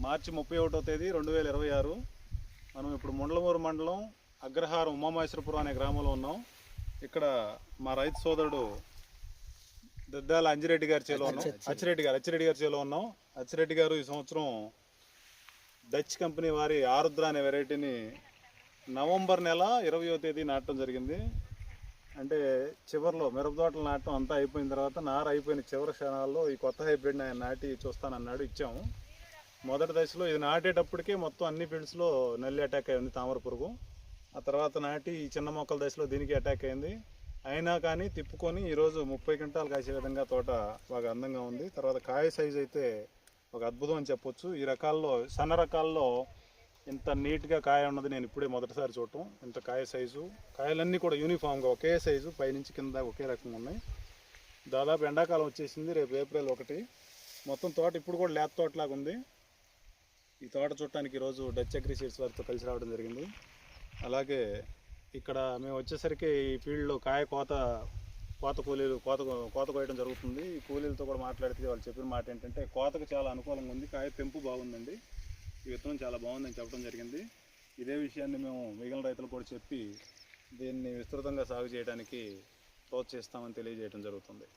మార్చి 31వ తేదీ 2026. మనం ఇప్పుడు ముండ్లమూరు మండలం అగ్రహారం ఉమామహేశ్వరపురం అనే గ్రామంలో ఉన్నాం. ఇక్కడ మా రైతు సోదరుడు దద్దాల అంజిరెడ్డి గారి చేలో ఉన్నాం. అచ్చిరెడ్డి గారి చేలో ఉన్నాం. అచ్చిరెడ్డి గారు ఈ సంవత్సరం డచ్ కంపెనీ వారి ఆరుద్ర అనే వెరైటీని నవంబర్ నెల 20వ తేదీ నాటడం జరిగింది. అంటే చివరిలో మిరప తోటలు నాటడం అంతా అయిపోయిన తర్వాత నార అయిపోయిన చివరి క్షణాల్లో ఈ కొత్త హైబ్రిడ్ని ఆయన నాటి చూస్తానన్నాడు, ఇచ్చాము. మొదటి దశలో ఇది నాటేటప్పటికే మొత్తం అన్ని ఫీల్డ్స్లో నల్లి అటాక్ అయింది, తామర పురుగు. ఆ తర్వాత నాటి ఈ చిన్న మొక్కల దశలో దీనికి అటాక్ అయింది. అయినా కానీ తిప్పుకొని ఈరోజు 30 క్వింటాలు కాసే విధంగా తోట బాగా అందంగా ఉంది. తర్వాత కాయ సైజు అయితే ఒక అద్భుతం అని చెప్పొచ్చు. ఈ రకాల్లో సన్న రకాల్లో ఇంత నీట్గా కాయ ఉన్నది నేను ఇప్పుడే మొదటిసారి చూడటం. ఇంత కాయ సైజు, కాయలన్నీ కూడా యూనిఫామ్గా ఒకే సైజు, పైనుంచి కింద ఒకే రకంగా ఉన్నాయి. దాదాపు ఎండాకాలం వచ్చేసింది, రేపు ఏప్రిల్ 1. మొత్తం తోట ఇప్పుడు కూడా లేత తోటలాగా ఉంది. ఈ తోట చూడటానికి ఈరోజు డచ్ అగ్రి సీడ్స్ వారితో కలిసి రావడం జరిగింది. అలాగే ఇక్కడ మేము వచ్చేసరికి ఈ ఫీల్డ్లో కాయ కోత కూలీలు కోత కోయడం జరుగుతుంది. ఈ కూలీలతో కూడా మాట్లాడితే వాళ్ళు చెప్పిన మాట ఏంటంటే కోతకు చాలా అనుకూలంగా ఉంది, కాయ పెంపు బాగుందండి, ఈ విత్తనం చాలా బాగుందని చెప్పడం జరిగింది. ఇదే విషయాన్ని మేము మిగిలిన రైతులు కూడా చెప్పి దీన్ని విస్తృతంగా సాగు చేయడానికి ప్రోత్సహిస్తామని తెలియజేయడం జరుగుతుంది.